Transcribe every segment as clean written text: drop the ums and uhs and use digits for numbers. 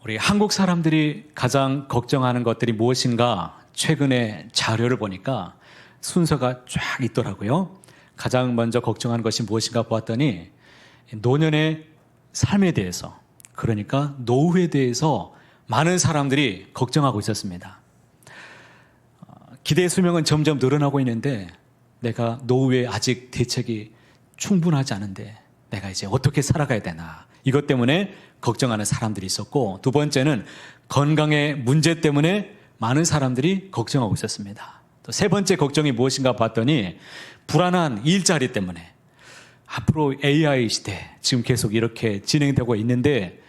우리 한국 사람들이 가장 걱정하는 것들이 무엇인가 최근에 자료를 보니까 순서가 쫙 있더라고요. 가장 먼저 걱정하는 것이 무엇인가 보았더니 노년의 삶에 대해서, 그러니까 노후에 대해서 많은 사람들이 걱정하고 있었습니다. 기대 수명은 점점 늘어나고 있는데 내가 노후에 아직 대책이 충분하지 않은데 내가 이제 어떻게 살아가야 되나, 이것 때문에 걱정하는 사람들이 있었고, 두 번째는 건강의 문제 때문에 많은 사람들이 걱정하고 있었습니다. 또 세 번째 걱정이 무엇인가 봤더니 불안한 일자리 때문에, 앞으로 AI 시대 지금 계속 이렇게 진행되고 있는데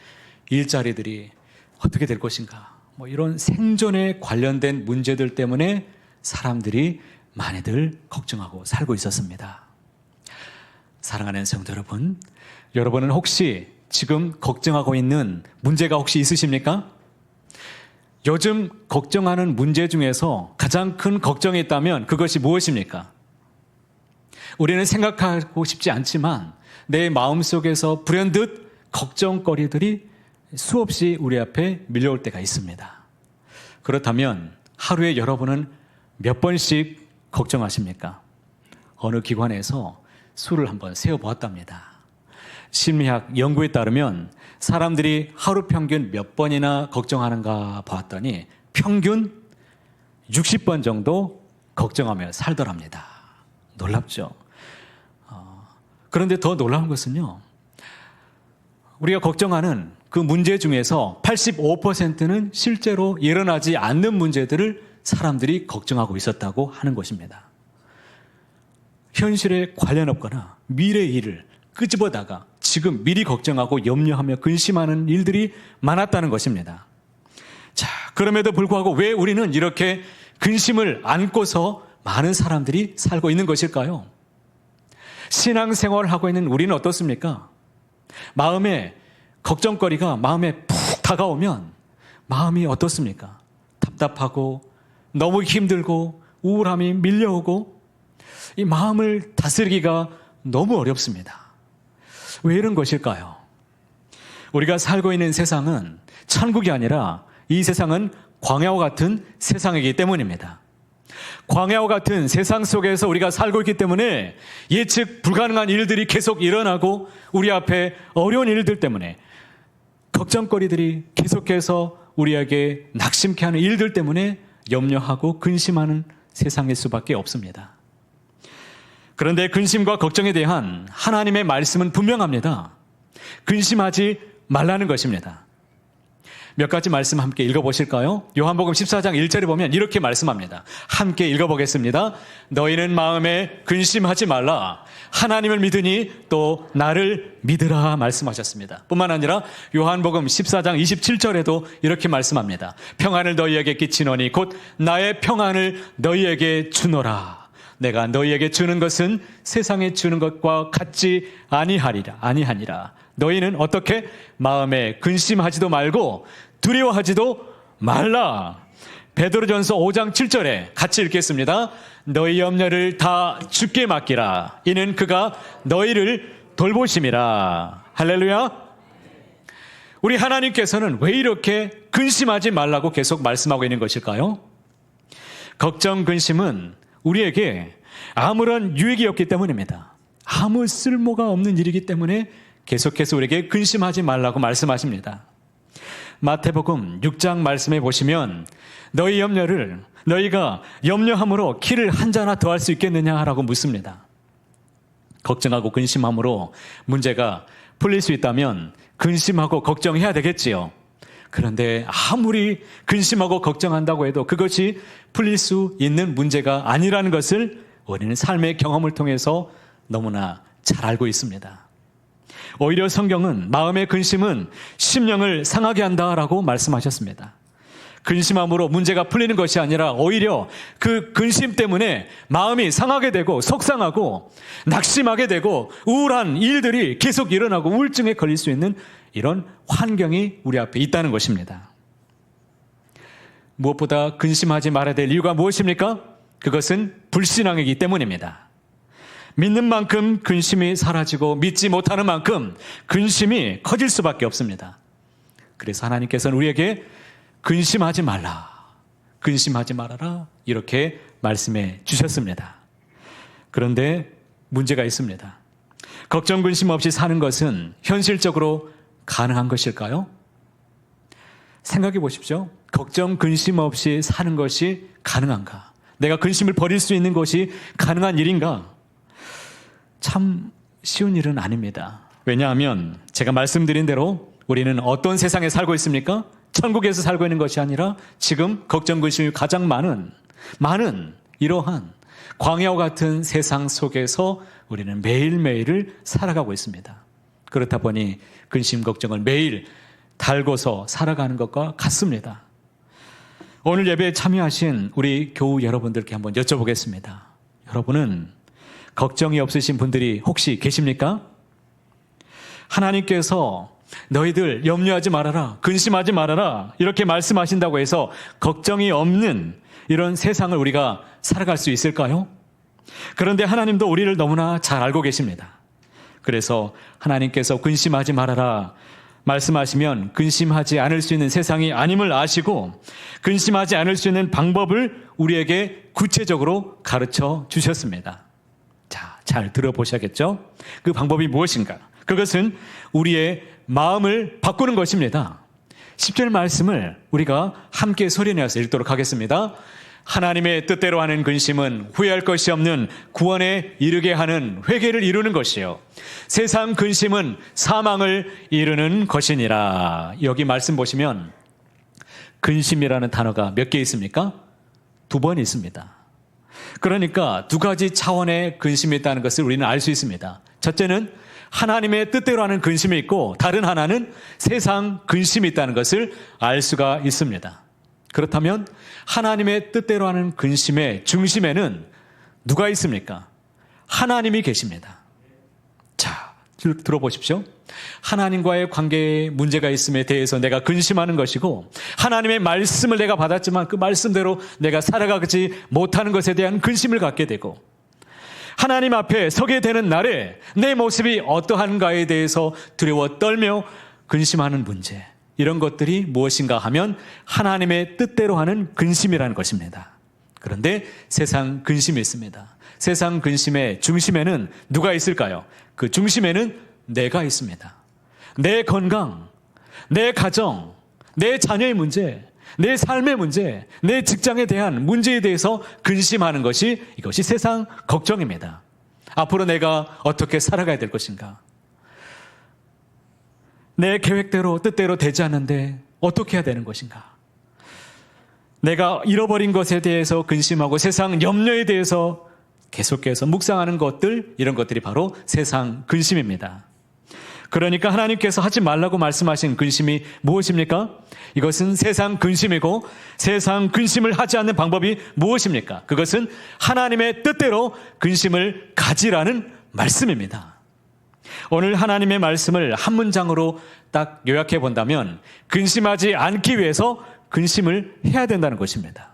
일자리들이 어떻게 될 것인가, 이런 생존에 관련된 문제들 때문에 사람들이 많이들 걱정하고 살고 있었습니다. 사랑하는 성도 여러분, 여러분은 혹시 지금 걱정하고 있는 문제가 혹시 있으십니까? 요즘 걱정하는 문제 중에서 가장 큰 걱정이 있다면 그것이 무엇입니까? 우리는 생각하고 싶지 않지만 내 마음속에서 불현듯 걱정거리들이 수없이 우리 앞에 밀려올 때가 있습니다. 그렇다면 하루에 여러분은 몇 번씩 걱정하십니까? 어느 기관에서 수를 한번 세어보았답니다. 심리학 연구에 따르면 사람들이 하루 평균 몇 번이나 걱정하는가 봤더니 평균 60번 정도 걱정하며 살더랍니다. 놀랍죠? 그런데 더 놀라운 것은요, 우리가 걱정하는 그 문제 중에서 85%는 실제로 일어나지 않는 문제들을 사람들이 걱정하고 있었다고 하는 것입니다. 현실에 관련 없거나 미래의 일을 끄집어다가 지금 미리 걱정하고 염려하며 근심하는 일들이 많았다는 것입니다. 자, 그럼에도 불구하고 왜 우리는 이렇게 근심을 안고서 많은 사람들이 살고 있는 것일까요? 신앙생활을 하고 있는 우리는 어떻습니까? 마음에 걱정거리가 마음에 푹 다가오면 마음이 어떻습니까? 답답하고 너무 힘들고 우울함이 밀려오고 이 마음을 다스리기가 너무 어렵습니다. 왜 이런 것일까요? 우리가 살고 있는 세상은 천국이 아니라 이 세상은 광야와 같은 세상이기 때문입니다. 광야와 같은 세상 속에서 우리가 살고 있기 때문에 예측 불가능한 일들이 계속 일어나고 우리 앞에 어려운 일들 때문에 걱정거리들이 계속해서 우리에게 낙심케 하는 일들 때문에 염려하고 근심하는 세상일 수밖에 없습니다. 그런데 근심과 걱정에 대한 하나님의 말씀은 분명합니다. 근심하지 말라는 것입니다. 몇 가지 말씀 함께 읽어보실까요? 요한복음 14장 1절에 보면 이렇게 말씀합니다. 함께 읽어보겠습니다. 너희는 마음에 근심하지 말라. 하나님을 믿으니 또 나를 믿으라 말씀하셨습니다. 뿐만 아니라 요한복음 14장 27절에도 이렇게 말씀합니다. 평안을 너희에게 끼치노니 곧 나의 평안을 너희에게 주노라. 내가 너희에게 주는 것은 세상에 주는 것과 같지 아니하니라. 너희는 어떻게 마음에 근심하지도 말고 두려워하지도 말라. 베드로전서 5장 7절에 같이 읽겠습니다. 너희 염려를 다 주께 맡기라. 이는 그가 너희를 돌보심이라. 할렐루야. 우리 하나님께서는 왜 이렇게 근심하지 말라고 계속 말씀하고 있는 것일까요? 걱정, 근심은 우리에게 아무런 유익이 없기 때문입니다. 아무 쓸모가 없는 일이기 때문에 계속해서 우리에게 근심하지 말라고 말씀하십니다. 마태복음 6장 말씀해 보시면 너희 염려를 너희가 염려함으로 키를 한 자나 더할 수 있겠느냐라고 묻습니다. 걱정하고 근심함으로 문제가 풀릴 수 있다면 근심하고 걱정해야 되겠지요. 그런데 아무리 근심하고 걱정한다고 해도 그것이 풀릴 수 있는 문제가 아니라는 것을 우리는 삶의 경험을 통해서 너무나 잘 알고 있습니다. 오히려 성경은 마음의 근심은 심령을 상하게 한다라고 말씀하셨습니다. 근심함으로 문제가 풀리는 것이 아니라 오히려 그 근심 때문에 마음이 상하게 되고 속상하고 낙심하게 되고 우울한 일들이 계속 일어나고 우울증에 걸릴 수 있는 이런 환경이 우리 앞에 있다는 것입니다. 무엇보다 근심하지 말아야 될 이유가 무엇입니까? 그것은 불신앙이기 때문입니다. 믿는 만큼 근심이 사라지고 믿지 못하는 만큼 근심이 커질 수밖에 없습니다. 그래서 하나님께서는 우리에게 근심하지 말라, 근심하지 말아라 이렇게 말씀해 주셨습니다. 그런데 문제가 있습니다. 걱정 근심 없이 사는 것은 현실적으로 가능한 것일까요? 생각해 보십시오. 걱정 근심 없이 사는 것이 가능한가? 내가 근심을 버릴 수 있는 것이 가능한 일인가? 참 쉬운 일은 아닙니다. 왜냐하면 제가 말씀드린 대로 우리는 어떤 세상에 살고 있습니까? 천국에서 살고 있는 것이 아니라 지금 걱정 근심이 가장 많은 이러한 광야와 같은 세상 속에서 우리는 매일매일을 살아가고 있습니다. 그렇다 보니 근심 걱정을 매일 달고서 살아가는 것과 같습니다. 오늘 예배에 참여하신 우리 교우 여러분들께 한번 여쭤보겠습니다. 여러분은 걱정이 없으신 분들이 혹시 계십니까? 하나님께서 너희들 염려하지 말아라, 근심하지 말아라 이렇게 말씀하신다고 해서 걱정이 없는 이런 세상을 우리가 살아갈 수 있을까요? 그런데 하나님도 우리를 너무나 잘 알고 계십니다. 그래서 하나님께서 근심하지 말아라 말씀하시면 근심하지 않을 수 있는 세상이 아님을 아시고 근심하지 않을 수 있는 방법을 우리에게 구체적으로 가르쳐 주셨습니다. 자, 잘 들어보셔야겠죠? 그 방법이 무엇인가? 그것은 우리의 마음을 바꾸는 것입니다. 10절 말씀을 우리가 함께 소리내어서 읽도록 하겠습니다. 하나님의 뜻대로 하는 근심은 후회할 것이 없는 구원에 이르게 하는 회개를 이루는 것이요 세상 근심은 사망을 이루는 것이니라. 여기 말씀 보시면 근심이라는 단어가 몇 개 있습니까? 2번 있습니다. 그러니까 2가지 차원의 근심이 있다는 것을 우리는 알 수 있습니다. 첫째는 하나님의 뜻대로 하는 근심이 있고 다른 하나는 세상 근심이 있다는 것을 알 수가 있습니다. 그렇다면 하나님의 뜻대로 하는 근심의 중심에는 누가 있습니까? 하나님이 계십니다. 자, 들어보십시오. 하나님과의 관계에 문제가 있음에 대해서 내가 근심하는 것이고 하나님의 말씀을 내가 받았지만 그 말씀대로 내가 살아가지 못하는 것에 대한 근심을 갖게 되고 하나님 앞에 서게 되는 날에 내 모습이 어떠한가에 대해서 두려워 떨며 근심하는 문제, 이런 것들이 무엇인가 하면 하나님의 뜻대로 하는 근심이라는 것입니다. 그런데 세상 근심이 있습니다. 세상 근심의 중심에는 누가 있을까요? 그 중심에는 내가 있습니다. 내 건강, 내 가정, 내 자녀의 문제, 내 삶의 문제, 내 직장에 대한 문제에 대해서 근심하는 것이 이것이 세상 걱정입니다. 앞으로 내가 어떻게 살아가야 될 것인가? 내 계획대로 뜻대로 되지 않는데 어떻게 해야 되는 것인가? 내가 잃어버린 것에 대해서 근심하고 세상 염려에 대해서 계속해서 묵상하는 것들, 이런 것들이 바로 세상 근심입니다. 그러니까 하나님께서 하지 말라고 말씀하신 근심이 무엇입니까? 이것은 세상 근심이고 세상 근심을 하지 않는 방법이 무엇입니까? 그것은 하나님의 뜻대로 근심을 가지라는 말씀입니다. 오늘 하나님의 말씀을 한 문장으로 딱 요약해 본다면 근심하지 않기 위해서 근심을 해야 된다는 것입니다.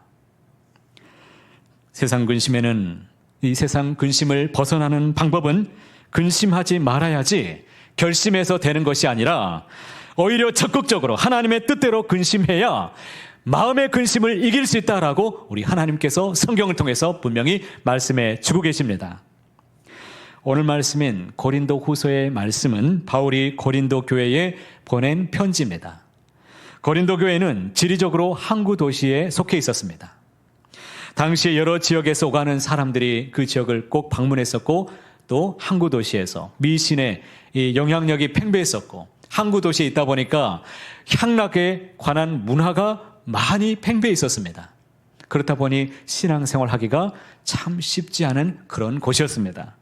세상 근심에는 이 세상 근심을 벗어나는 방법은 근심하지 말아야지 결심해서 되는 것이 아니라 오히려 적극적으로 하나님의 뜻대로 근심해야 마음의 근심을 이길 수 있다라고 우리 하나님께서 성경을 통해서 분명히 말씀해 주고 계십니다. 오늘 말씀인 고린도 후서의 말씀은 바울이 고린도 교회에 보낸 편지입니다. 고린도 교회는 지리적으로 항구 도시에 속해 있었습니다. 당시 여러 지역에서 오가는 사람들이 그 지역을 꼭 방문했었고 또 항구 도시에서 미신의 이 영향력이 팽배했었고 항구 도시에 있다 보니까 향락에 관한 문화가 많이 팽배해 있었습니다. 그렇다 보니 신앙생활 하기가 참 쉽지 않은 그런 곳이었습니다.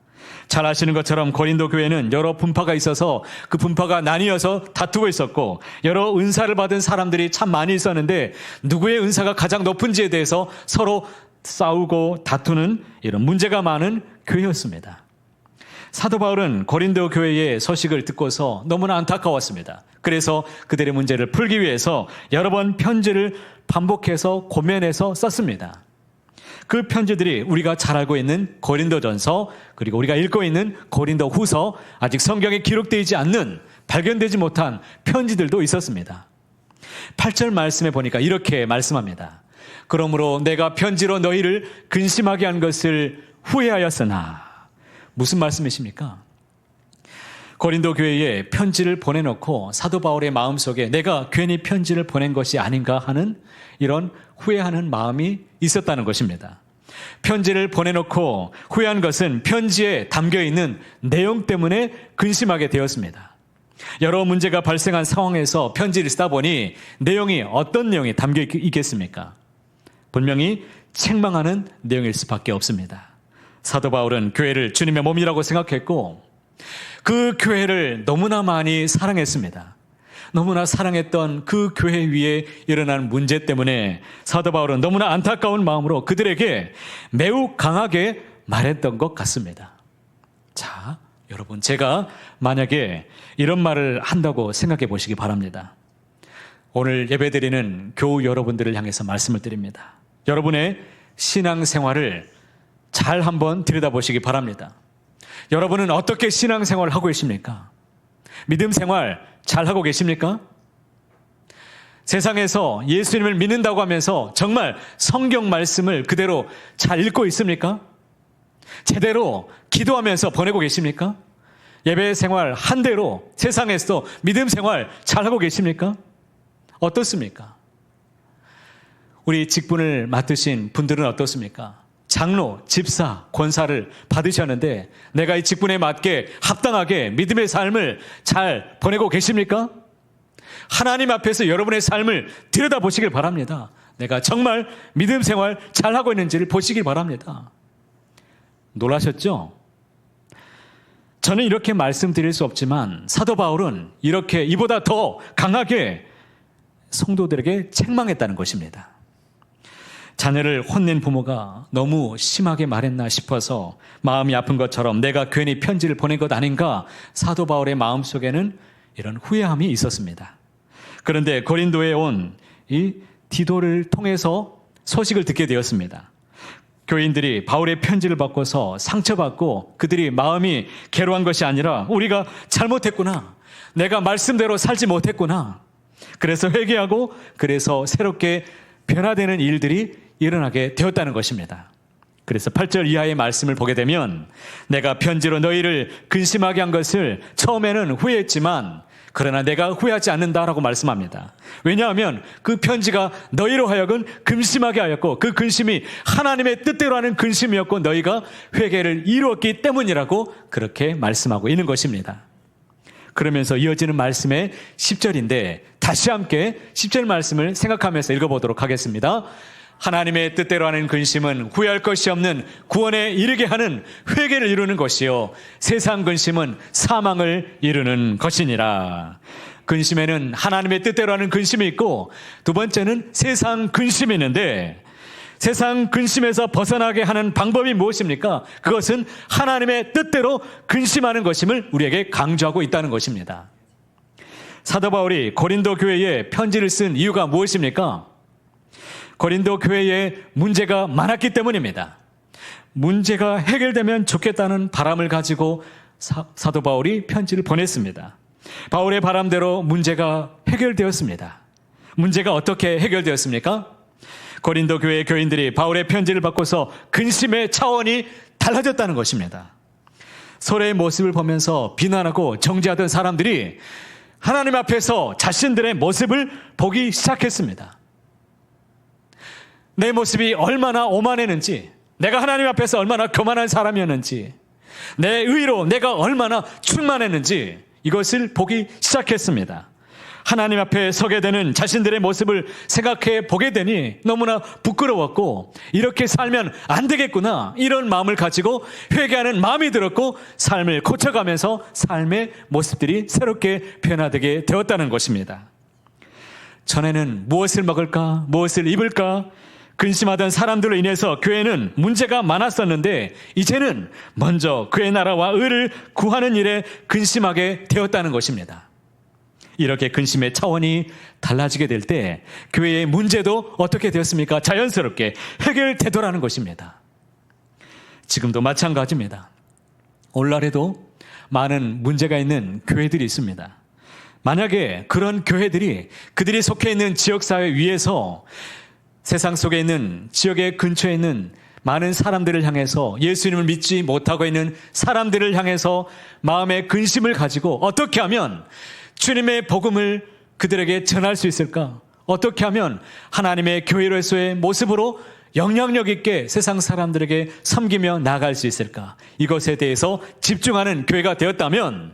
잘 아시는 것처럼 고린도 교회는 여러 분파가 있어서 그 분파가 나뉘어서 다투고 있었고 여러 은사를 받은 사람들이 참 많이 있었는데 누구의 은사가 가장 높은지에 대해서 서로 싸우고 다투는 이런 문제가 많은 교회였습니다. 사도 바울은 고린도 교회의 소식을 듣고서 너무나 안타까웠습니다. 그래서 그들의 문제를 풀기 위해서 여러 번 편지를 반복해서 고면해서 썼습니다. 그 편지들이 우리가 잘 알고 있는 고린도전서, 그리고 우리가 읽고 있는 고린도 후서, 아직 성경에 기록되지 않는, 발견되지 못한 편지들도 있었습니다. 8절 말씀에 보니까 이렇게 말씀합니다. 그러므로 내가 편지로 너희를 근심하게 한 것을 후회하였으나. 무슨 말씀이십니까? 고린도 교회에 편지를 보내놓고 사도 바울의 마음속에 내가 괜히 편지를 보낸 것이 아닌가 하는 이런 후회하는 마음이 있었다는 것입니다. 편지를 보내놓고 후회한 것은 편지에 담겨있는 내용 때문에 근심하게 되었습니다. 여러 문제가 발생한 상황에서 편지를 쓰다 보니 내용이 어떤 내용이 담겨 있겠습니까? 분명히 책망하는 내용일 수밖에 없습니다. 사도 바울은 교회를 주님의 몸이라고 생각했고 그 교회를 너무나 많이 사랑했습니다. 너무나 사랑했던 그 교회 위에 일어난 문제 때문에 사도 바울은 너무나 안타까운 마음으로 그들에게 매우 강하게 말했던 것 같습니다. 자, 여러분, 제가 만약에 이런 말을 한다고 생각해 보시기 바랍니다. 오늘 예배드리는 교우 여러분들을 향해서 말씀을 드립니다. 여러분의 신앙생활을 잘 한번 들여다보시기 바랍니다. 여러분은 어떻게 신앙생활을 하고 계십니까? 믿음 생활 잘하고 계십니까? 세상에서 예수님을 믿는다고 하면서 정말 성경 말씀을 그대로 잘 읽고 있습니까? 제대로 기도하면서 보내고 계십니까? 예배 생활 한 대로 세상에서도 믿음 생활 잘하고 계십니까? 어떻습니까? 우리 직분을 맡으신 분들은 어떻습니까? 장로, 집사, 권사를 받으셨는데 내가 이 직분에 맞게 합당하게 믿음의 삶을 잘 보내고 계십니까? 하나님 앞에서 여러분의 삶을 들여다보시길 바랍니다. 내가 정말 믿음 생활 잘하고 있는지를 보시길 바랍니다. 놀라셨죠? 저는 이렇게 말씀드릴 수 없지만 사도 바울은 이렇게 이보다 더 강하게 성도들에게 책망했다는 것입니다. 자녀를 혼낸 부모가 너무 심하게 말했나 싶어서 마음이 아픈 것처럼 내가 괜히 편지를 보낸 것 아닌가, 사도 바울의 마음속에는 이런 후회함이 있었습니다. 그런데 고린도에 온 이 디도를 통해서 소식을 듣게 되었습니다. 교인들이 바울의 편지를 받고서 상처받고 그들이 마음이 괴로운 것이 아니라 우리가 잘못했구나, 내가 말씀대로 살지 못했구나, 그래서 회개하고 그래서 새롭게 변화되는 일들이 일어나게 되었다는 것입니다. 그래서 8절 이하의 말씀을 보게 되면 내가 편지로 너희를 근심하게 한 것을 처음에는 후회했지만 그러나 내가 후회하지 않는다라고 말씀합니다. 왜냐하면 그 편지가 너희로 하여금 근심하게 하였고 그 근심이 하나님의 뜻대로 하는 근심이었고 너희가 회개를 이루었기 때문이라고 그렇게 말씀하고 있는 것입니다. 그러면서 이어지는 말씀의 10절인데 다시 함께 10절 말씀을 생각하면서 읽어보도록 하겠습니다. 하나님의 뜻대로 하는 근심은 후회할 것이 없는 구원에 이르게 하는 회개를 이루는 것이요 세상 근심은 사망을 이루는 것이니라. 근심에는 하나님의 뜻대로 하는 근심이 있고 두 번째는 세상 근심이 있는데 세상 근심에서 벗어나게 하는 방법이 무엇입니까? 그것은 하나님의 뜻대로 근심하는 것임을 우리에게 강조하고 있다는 것입니다. 사도 바울이 고린도 교회에 편지를 쓴 이유가 무엇입니까? 고린도 교회에 문제가 많았기 때문입니다. 문제가 해결되면 좋겠다는 바람을 가지고 사도 바울이 편지를 보냈습니다. 바울의 바람대로 문제가 해결되었습니다. 문제가 어떻게 해결되었습니까? 고린도 교회의 교인들이 바울의 편지를 받고서 근심의 차원이 달라졌다는 것입니다. 서로의 모습을 보면서 비난하고 정죄하던 사람들이 하나님 앞에서 자신들의 모습을 보기 시작했습니다. 내 모습이 얼마나 오만했는지, 내가 하나님 앞에서 얼마나 교만한 사람이었는지, 내 의로 내가 얼마나 충만했는지 이것을 보기 시작했습니다. 하나님 앞에 서게 되는 자신들의 모습을 생각해 보게 되니 너무나 부끄러웠고 이렇게 살면 안 되겠구나 이런 마음을 가지고 회개하는 마음이 들었고 삶을 고쳐가면서 삶의 모습들이 새롭게 변화되게 되었다는 것입니다. 전에는 무엇을 먹을까, 무엇을 입을까 근심하던 사람들로 인해서 교회는 문제가 많았었는데 이제는 먼저 그의 나라와 의를 구하는 일에 근심하게 되었다는 것입니다. 이렇게 근심의 차원이 달라지게 될 때 교회의 문제도 어떻게 되었습니까? 자연스럽게 해결되더라는 것입니다. 지금도 마찬가지입니다. 오늘날에도 많은 문제가 있는 교회들이 있습니다. 만약에 그런 교회들이 그들이 속해 있는 지역사회 위에서 세상 속에 있는 지역의 근처에 있는 많은 사람들을 향해서 예수님을 믿지 못하고 있는 사람들을 향해서 마음의 근심을 가지고 어떻게 하면 주님의 복음을 그들에게 전할 수 있을까? 어떻게 하면 하나님의 교회로서의 모습으로 영향력 있게 세상 사람들에게 섬기며 나아갈 수 있을까? 이것에 대해서 집중하는 교회가 되었다면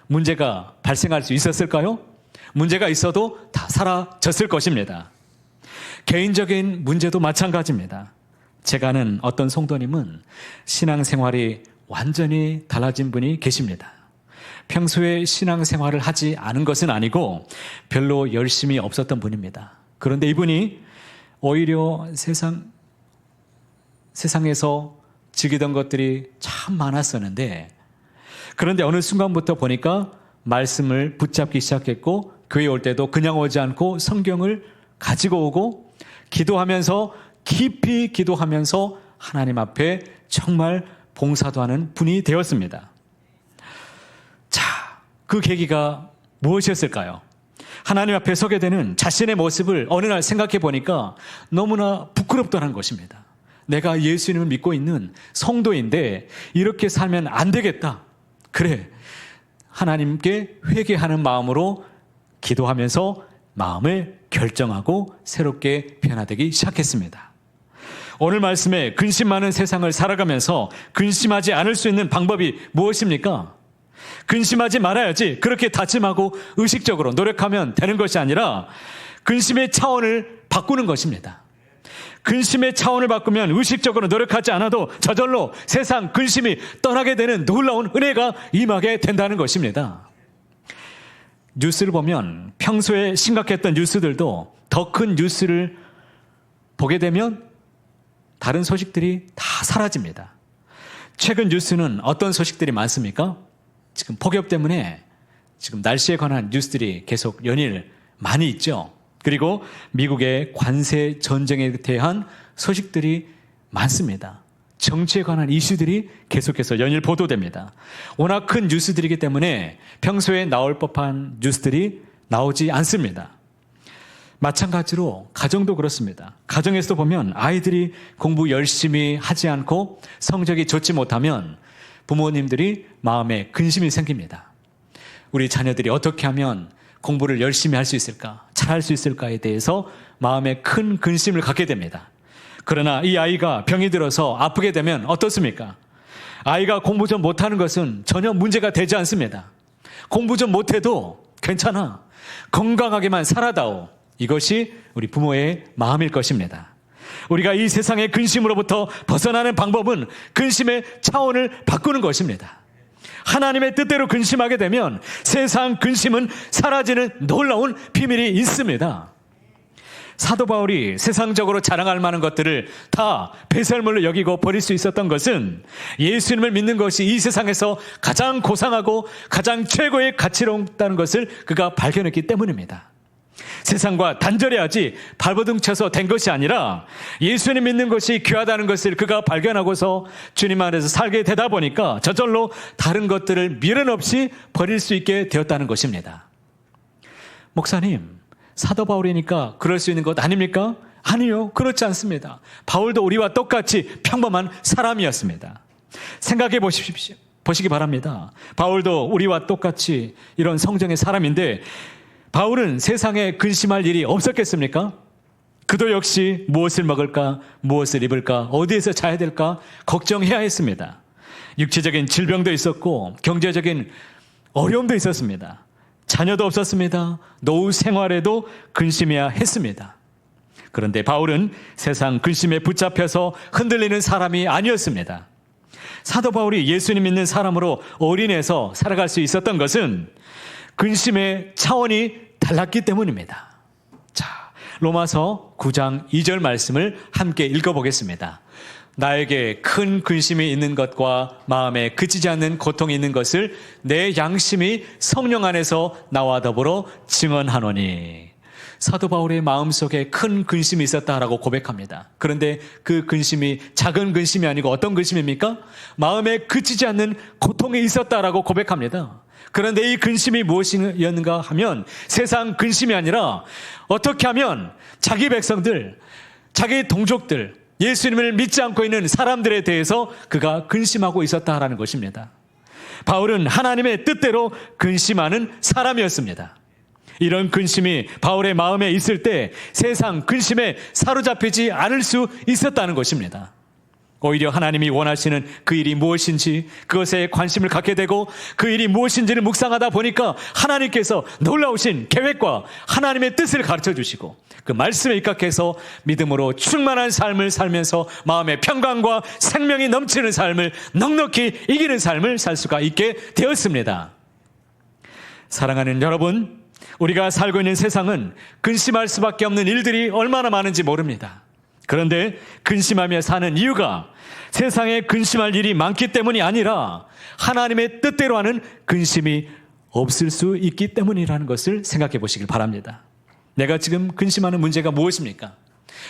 문제가 발생할 수 있었을까요? 문제가 있어도 다 사라졌을 것입니다. 개인적인 문제도 마찬가지입니다. 제가 아는 어떤 성도님은 신앙생활이 완전히 달라진 분이 계십니다. 평소에 신앙생활을 하지 않은 것은 아니고 별로 열심히 없었던 분입니다. 그런데 이분이 오히려 세상에서 즐기던 것들이 참 많았었는데, 그런데 어느 순간부터 보니까 말씀을 붙잡기 시작했고, 교회 올 때도 그냥 오지 않고 성경을 가지고 오고, 기도하면서 깊이 기도하면서 하나님 앞에 정말 봉사도 하는 분이 되었습니다. 자, 그 계기가 무엇이었을까요? 하나님 앞에 서게 되는 자신의 모습을 어느 날 생각해 보니까 너무나 부끄럽다는 것입니다. 내가 예수님을 믿고 있는 성도인데 이렇게 살면 안 되겠다. 그래, 하나님께 회개하는 마음으로 기도하면서 마음을 결정하고 새롭게 변화되기 시작했습니다. 오늘 말씀에 근심 많은 세상을 살아가면서 근심하지 않을 수 있는 방법이 무엇입니까? 근심하지 말아야지, 그렇게 다짐하고 의식적으로 노력하면 되는 것이 아니라 근심의 차원을 바꾸는 것입니다. 근심의 차원을 바꾸면 의식적으로 노력하지 않아도 저절로 세상 근심이 떠나게 되는 놀라운 은혜가 임하게 된다는 것입니다. 뉴스를 보면 평소에 심각했던 뉴스들도 더 큰 뉴스를 보게 되면 다른 소식들이 다 사라집니다. 최근 뉴스는 어떤 소식들이 많습니까? 지금 폭염 때문에 지금 날씨에 관한 뉴스들이 계속 연일 많이 있죠. 그리고 미국의 관세 전쟁에 대한 소식들이 많습니다. 정치에 관한 이슈들이 계속해서 연일 보도됩니다. 워낙 큰 뉴스들이기 때문에 평소에 나올 법한 뉴스들이 나오지 않습니다. 마찬가지로 가정도 그렇습니다. 가정에서 보면 아이들이 공부 열심히 하지 않고 성적이 좋지 못하면 부모님들이 마음에 근심이 생깁니다. 우리 자녀들이 어떻게 하면 공부를 열심히 할 수 있을까? 잘할 수 있을까에 대해서 마음에 큰 근심을 갖게 됩니다. 그러나 이 아이가 병이 들어서 아프게 되면 어떻습니까? 아이가 공부 좀 못하는 것은 전혀 문제가 되지 않습니다. 공부 좀 못해도 괜찮아. 건강하게만 살아다오. 이것이 우리 부모의 마음일 것입니다. 우리가 이 세상의 근심으로부터 벗어나는 방법은 근심의 차원을 바꾸는 것입니다. 하나님의 뜻대로 근심하게 되면 세상 근심은 사라지는 놀라운 비밀이 있습니다. 사도 바울이 세상적으로 자랑할 만한 것들을 다 배설물로 여기고 버릴 수 있었던 것은 예수님을 믿는 것이 이 세상에서 가장 고상하고 가장 최고의 가치롭다는 것을 그가 발견했기 때문입니다. 세상과 단절해야지 발버둥 쳐서 된 것이 아니라 예수님 믿는 것이 귀하다는 것을 그가 발견하고서 주님 안에서 살게 되다 보니까 저절로 다른 것들을 미련 없이 버릴 수 있게 되었다는 것입니다. 목사님, 사도 바울이니까 그럴 수 있는 것 아닙니까? 아니요, 그렇지 않습니다. 바울도 우리와 똑같이 평범한 사람이었습니다. 생각해 보시기 바랍니다. 바울도 우리와 똑같이 이런 성정의 사람인데 바울은 세상에 근심할 일이 없었겠습니까? 그도 역시 무엇을 먹을까, 무엇을 입을까, 어디에서 자야 될까 걱정해야 했습니다. 육체적인 질병도 있었고 경제적인 어려움도 있었습니다. 자녀도 없었습니다. 노후 생활에도 근심해야 했습니다. 그런데 바울은 세상 근심에 붙잡혀서 흔들리는 사람이 아니었습니다. 사도 바울이 예수님 믿는 사람으로 올인해서 살아갈 수 있었던 것은 근심의 차원이 달랐기 때문입니다. 자, 로마서 9장 2절 말씀을 함께 읽어보겠습니다. 나에게 큰 근심이 있는 것과 마음에 그치지 않는 고통이 있는 것을 내 양심이 성령 안에서 나와 더불어 증언하노니. 사도 바울의 마음속에 큰 근심이 있었다라고 고백합니다. 그런데 그 근심이 작은 근심이 아니고 어떤 근심입니까? 마음에 그치지 않는 고통이 있었다라고 고백합니다. 그런데 이 근심이 무엇이었는가 하면 세상 근심이 아니라 어떻게 하면 자기 백성들, 자기 동족들, 예수님을 믿지 않고 있는 사람들에 대해서 그가 근심하고 있었다라는 것입니다. 바울은 하나님의 뜻대로 근심하는 사람이었습니다. 이런 근심이 바울의 마음에 있을 때 세상 근심에 사로잡히지 않을 수 있었다는 것입니다. 오히려 하나님이 원하시는 그 일이 무엇인지 그것에 관심을 갖게 되고 그 일이 무엇인지를 묵상하다 보니까 하나님께서 놀라우신 계획과 하나님의 뜻을 가르쳐 주시고 그 말씀에 입각해서 믿음으로 충만한 삶을 살면서 마음의 평강과 생명이 넘치는 삶을 넉넉히 이기는 삶을 살 수가 있게 되었습니다. 사랑하는 여러분, 우리가 살고 있는 세상은 근심할 수밖에 없는 일들이 얼마나 많은지 모릅니다. 그런데 근심하며 사는 이유가 세상에 근심할 일이 많기 때문이 아니라 하나님의 뜻대로 하는 근심이 없을 수 있기 때문이라는 것을 생각해 보시길 바랍니다. 내가 지금 근심하는 문제가 무엇입니까?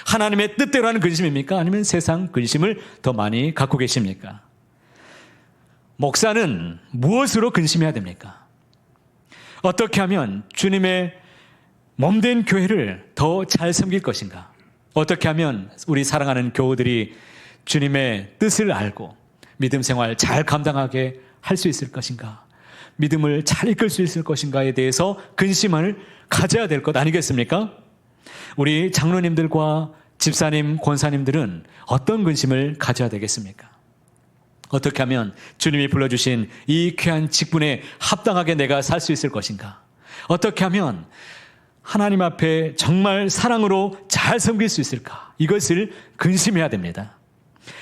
하나님의 뜻대로 하는 근심입니까? 아니면 세상 근심을 더 많이 갖고 계십니까? 목사는 무엇으로 근심해야 됩니까? 어떻게 하면 주님의 몸된 교회를 더 잘 섬길 것인가? 어떻게 하면 우리 사랑하는 교우들이 주님의 뜻을 알고 믿음 생활 잘 감당하게 할 수 있을 것인가? 믿음을 잘 이끌 수 있을 것인가에 대해서 근심을 가져야 될 것 아니겠습니까? 우리 장로님들과 집사님, 권사님들은 어떤 근심을 가져야 되겠습니까? 어떻게 하면 주님이 불러주신 이 귀한 직분에 합당하게 내가 살 수 있을 것인가? 어떻게 하면 하나님 앞에 정말 사랑으로 잘 섬길 수 있을까? 이것을 근심해야 됩니다.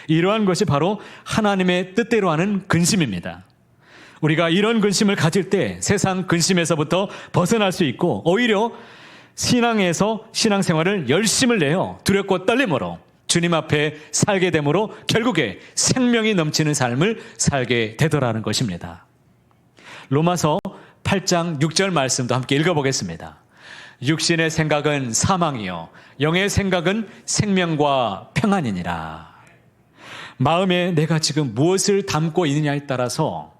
이러한 것이 바로 하나님의 뜻대로 하는 근심입니다. 우리가 이런 근심을 가질 때 세상 근심에서부터 벗어날 수 있고 오히려 신앙에서 신앙생활을 열심을 내어 두렵고 떨림으로 주님 앞에 살게 되므로 결국에 생명이 넘치는 삶을 살게 되더라는 것입니다. 로마서 8장 6절 말씀도 함께 읽어보겠습니다. 육신의 생각은 사망이요 영의 생각은 생명과 평안이니라. 마음에 내가 지금 무엇을 담고 있느냐에 따라서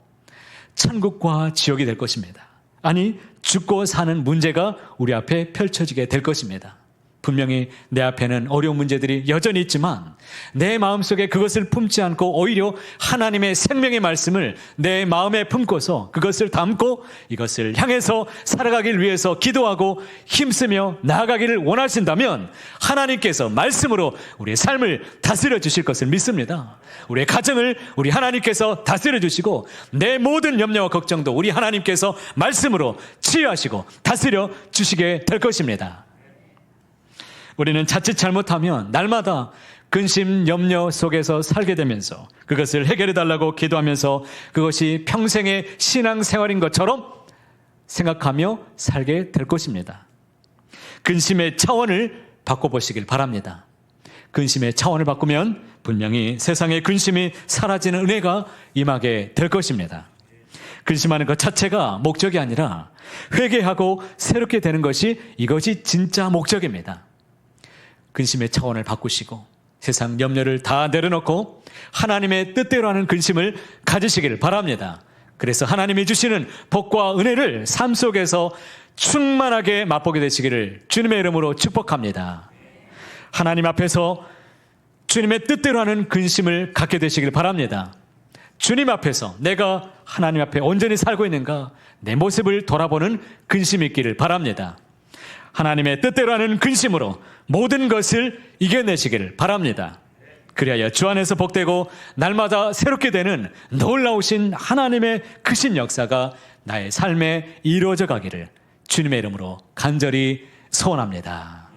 천국과 지옥이 될 것입니다. 아니, 죽고 사는 문제가 우리 앞에 펼쳐지게 될 것입니다. 분명히 내 앞에는 어려운 문제들이 여전히 있지만 내 마음속에 그것을 품지 않고 오히려 하나님의 생명의 말씀을 내 마음에 품고서 그것을 담고 이것을 향해서 살아가길 위해서 기도하고 힘쓰며 나아가기를 원하신다면 하나님께서 말씀으로 우리의 삶을 다스려 주실 것을 믿습니다. 우리의 가정을 우리 하나님께서 다스려 주시고 내 모든 염려와 걱정도 우리 하나님께서 말씀으로 치유하시고 다스려 주시게 될 것입니다. 우리는 자칫 잘못하면 날마다 근심, 염려 속에서 살게 되면서 그것을 해결해 달라고 기도하면서 그것이 평생의 신앙생활인 것처럼 생각하며 살게 될 것입니다. 근심의 차원을 바꿔보시길 바랍니다. 근심의 차원을 바꾸면 분명히 세상의 근심이 사라지는 은혜가 임하게 될 것입니다. 근심하는 것 자체가 목적이 아니라 회개하고 새롭게 되는 것이 이것이 진짜 목적입니다. 근심의 차원을 바꾸시고 세상 염려를 다 내려놓고 하나님의 뜻대로 하는 근심을 가지시길 바랍니다. 그래서 하나님이 주시는 복과 은혜를 삶 속에서 충만하게 맛보게 되시기를 주님의 이름으로 축복합니다. 하나님 앞에서 주님의 뜻대로 하는 근심을 갖게 되시길 바랍니다. 주님 앞에서 내가 하나님 앞에 온전히 살고 있는가 내 모습을 돌아보는 근심이 있기를 바랍니다. 하나님의 뜻대로 하는 근심으로 모든 것을 이겨내시기를 바랍니다. 그리하여 주 안에서 복되고 날마다 새롭게 되는 놀라우신 하나님의 크신 역사가 나의 삶에 이루어져 가기를 주님의 이름으로 간절히 소원합니다.